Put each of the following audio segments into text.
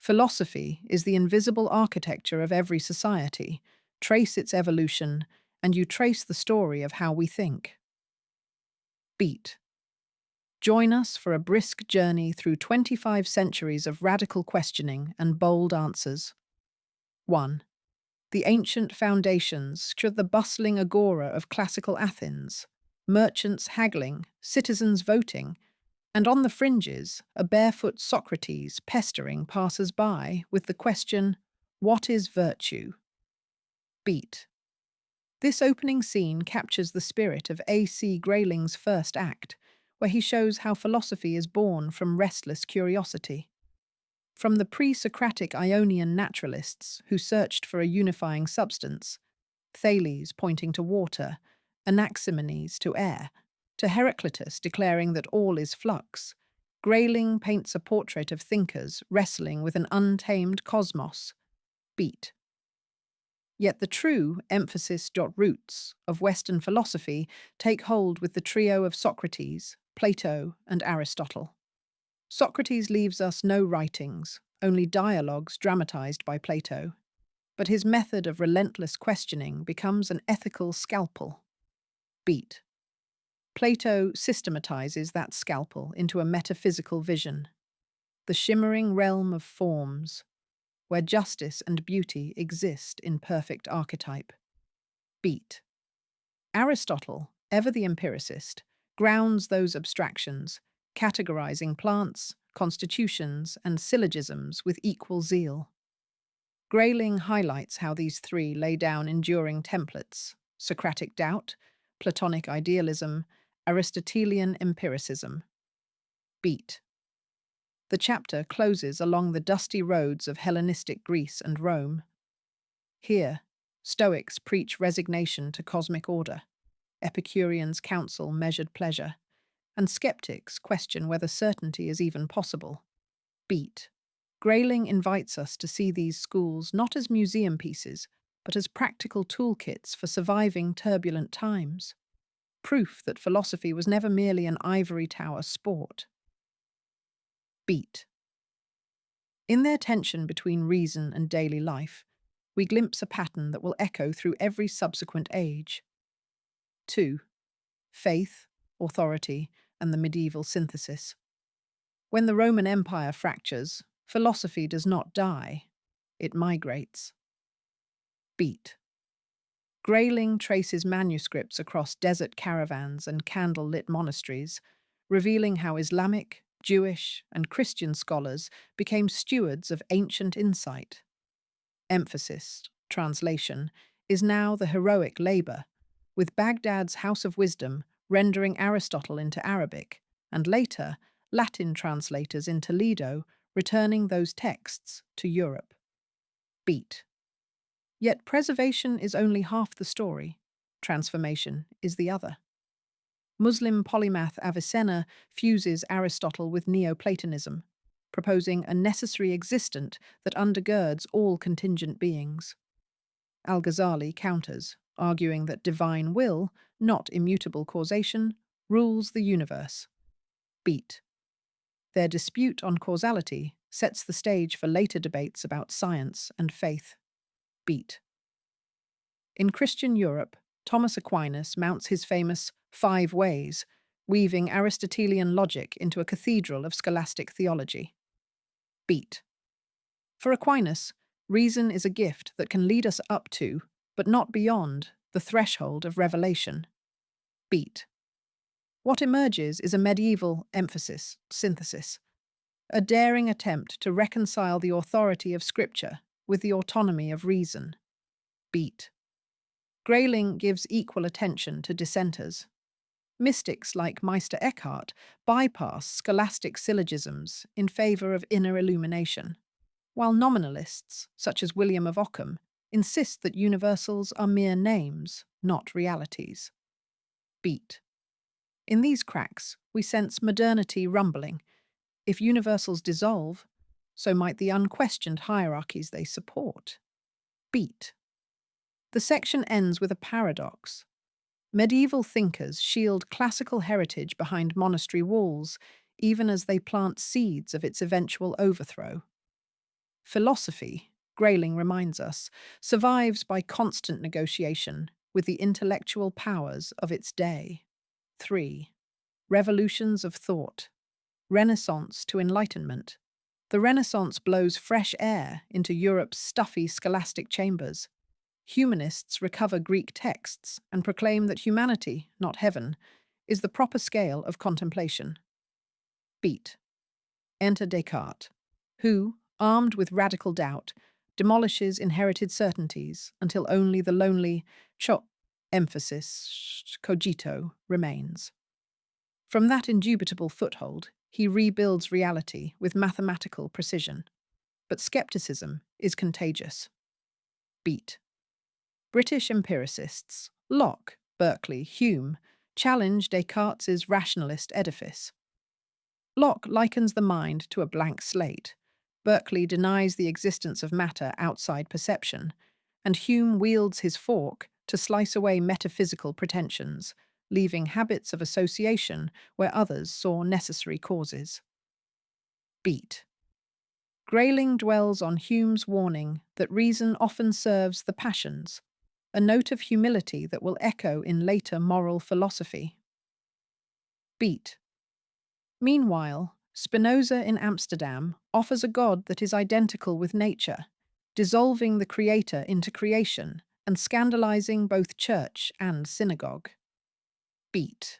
Philosophy is the invisible architecture of every society. Trace its evolution, and you trace the story of how we think. Beat. Join us for a brisk journey through 25 centuries of radical questioning and bold answers. 1. The ancient foundations should the bustling agora of classical Athens, merchants haggling, citizens voting, and on the fringes, a barefoot Socrates pestering passers-by with the question, "What is virtue?" Beat. This opening scene captures the spirit of A.C. Grayling's first act, where he shows how philosophy is born from restless curiosity. From the pre-Socratic Ionian naturalists who searched for a unifying substance, Thales pointing to water, Anaximenes to air, to Heraclitus declaring that all is flux, Grayling paints a portrait of thinkers wrestling with an untamed cosmos. Beat. Yet the true emphasis.roots of Western philosophy take hold with the trio of Socrates, Plato, and Aristotle. Socrates leaves us no writings, only dialogues dramatized by Plato, but his method of relentless questioning becomes an ethical scalpel. Beat. Plato systematizes that scalpel into a metaphysical vision, the shimmering realm of forms, where justice and beauty exist in perfect archetype. Beat. Aristotle, ever the empiricist, grounds those abstractions, categorizing plants, constitutions, and syllogisms with equal zeal. Grayling highlights how these three lay down enduring templates: Socratic doubt, Platonic idealism, Aristotelian empiricism. Beat. The chapter closes along the dusty roads of Hellenistic Greece and Rome. Here, Stoics preach resignation to cosmic order, Epicureans counsel measured pleasure, and skeptics question whether certainty is even possible. Beat. Grayling invites us to see these schools not as museum pieces, but as practical toolkits for surviving turbulent times. Proof that philosophy was never merely an ivory tower sport. Beat. In their tension between reason and daily life, we glimpse a pattern that will echo through every subsequent age. 2. Faith, authority, and the medieval synthesis. When the Roman Empire fractures, philosophy does not die, it migrates. Beat. Grayling traces manuscripts across desert caravans and candle-lit monasteries, revealing how Islamic, Jewish, and Christian scholars became stewards of ancient insight. Emphasis, translation, is now the heroic labor, with Baghdad's House of Wisdom rendering Aristotle into Arabic, and later, Latin translators in Toledo returning those texts to Europe. Beat. Yet preservation is only half the story. Transformation is the other. Muslim polymath Avicenna fuses Aristotle with Neoplatonism, proposing a necessary existent that undergirds all contingent beings. Al-Ghazali counters, arguing that divine will, not immutable causation, rules the universe. Beat. Their dispute on causality sets the stage for later debates about science and faith. Beat. In Christian Europe, Thomas Aquinas mounts his famous 5 ways, weaving Aristotelian logic into a cathedral of scholastic theology. Beat. For Aquinas, reason is a gift that can lead us up to, but not beyond, the threshold of revelation. Beat. What emerges is a medieval emphasis, synthesis, a daring attempt to reconcile the authority of Scripture with the autonomy of reason. Beat. Grayling gives equal attention to dissenters. Mystics like Meister Eckhart bypass scholastic syllogisms in favor of inner illumination, while nominalists, such as William of Ockham, insist that universals are mere names, not realities. Beat. In these cracks, we sense modernity rumbling. If universals dissolve, so might the unquestioned hierarchies they support. Beat. The section ends with a paradox. Medieval thinkers shield classical heritage behind monastery walls, even as they plant seeds of its eventual overthrow. Philosophy, Grayling reminds us, survives by constant negotiation with the intellectual powers of its day. 3. Revolutions of thought. Renaissance to Enlightenment. The Renaissance blows fresh air into Europe's stuffy scholastic chambers. Humanists recover Greek texts and proclaim that humanity, not heaven, is the proper scale of contemplation. Beat. Enter Descartes, who, armed with radical doubt, demolishes inherited certainties until only the lonely emphasis cogito remains. From that indubitable foothold, he rebuilds reality with mathematical precision. But skepticism is contagious. Beat. British empiricists, Locke, Berkeley, Hume, challenge Descartes' rationalist edifice. Locke likens the mind to a blank slate. Berkeley denies the existence of matter outside perception, and Hume wields his fork to slice away metaphysical pretensions, leaving habits of association where others saw necessary causes. Beat. Grayling dwells on Hume's warning that reason often serves the passions, a note of humility that will echo in later moral philosophy. Beat. Meanwhile, Spinoza in Amsterdam offers a God that is identical with nature, dissolving the creator into creation and scandalizing both church and synagogue. Beat.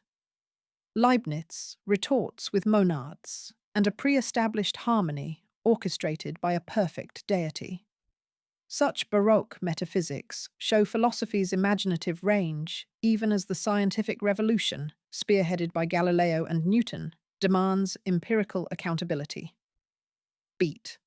Leibniz retorts with monads and a pre-established harmony orchestrated by a perfect deity. Such Baroque metaphysics show philosophy's imaginative range even as the scientific revolution, spearheaded by Galileo and Newton, demands empirical accountability. Beat.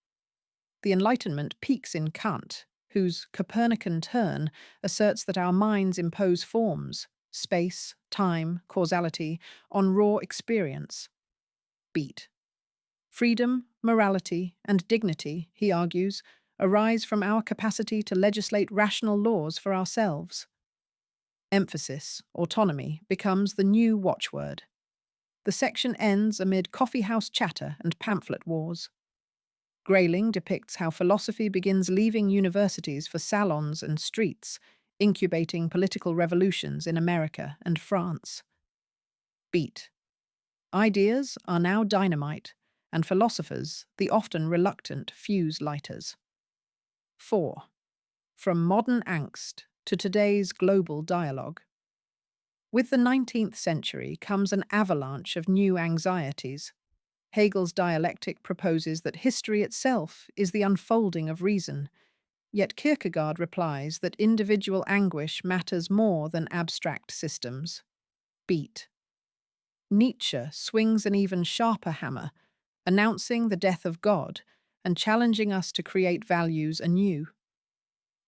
The Enlightenment peaks in Kant, whose Copernican turn asserts that our minds impose forms, space, time, causality, on raw experience. Beat. Freedom, morality, and dignity, he argues, arise from our capacity to legislate rational laws for ourselves. Emphasis, autonomy, becomes the new watchword. The section ends amid coffeehouse chatter and pamphlet wars. Grayling depicts how philosophy begins leaving universities for salons and streets, incubating political revolutions in America and France. Beat. Ideas are now dynamite, and philosophers the often reluctant fuse lighters. 4. From modern angst to today's global dialogue. With the 19th century comes an avalanche of new anxieties. Hegel's dialectic proposes that history itself is the unfolding of reason, yet Kierkegaard replies that individual anguish matters more than abstract systems. Beat. Nietzsche swings an even sharper hammer, announcing the death of God and challenging us to create values anew.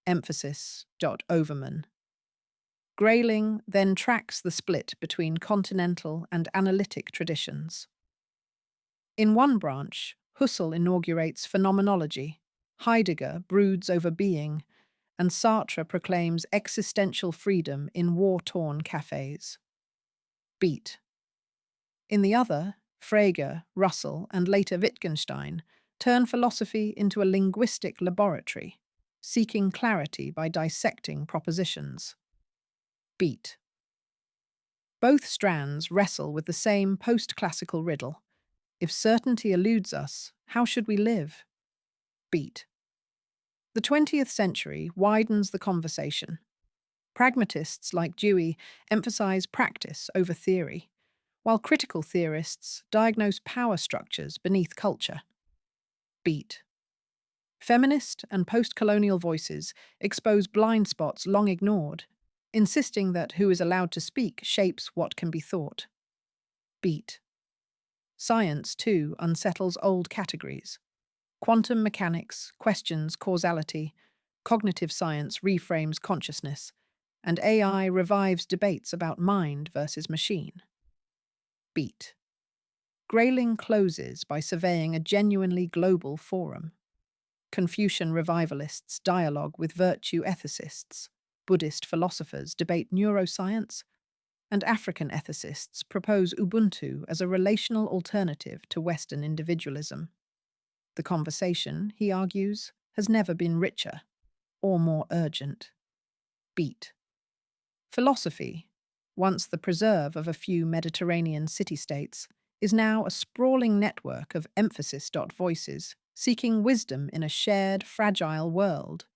Emphasis. Overman. Grayling then tracks the split between continental and analytic traditions. In one branch, Husserl inaugurates phenomenology, Heidegger broods over being, and Sartre proclaims existential freedom in war-torn cafes. Beat. In the other, Frege, Russell, and later Wittgenstein turn philosophy into a linguistic laboratory, seeking clarity by dissecting propositions. Beat. Both strands wrestle with the same post-classical riddle. If certainty eludes us, how should we live? Beat. The 20th century widens the conversation. Pragmatists like Dewey emphasize practice over theory, while critical theorists diagnose power structures beneath culture. Beat. Feminist and post-colonial voices expose blind spots long ignored, insisting that who is allowed to speak shapes what can be thought. Beat. Science, too, unsettles old categories. Quantum mechanics questions causality, cognitive science reframes consciousness, and AI revives debates about mind versus machine. Beat. Grayling closes by surveying a genuinely global forum. Confucian revivalists dialogue with virtue ethicists, Buddhist philosophers debate neuroscience, and African ethicists propose Ubuntu as a relational alternative to Western individualism. The conversation, he argues, has never been richer or more urgent. Beat. Philosophy, once the preserve of a few Mediterranean city-states, is now a sprawling network of emphasis voices seeking wisdom in a shared, fragile world.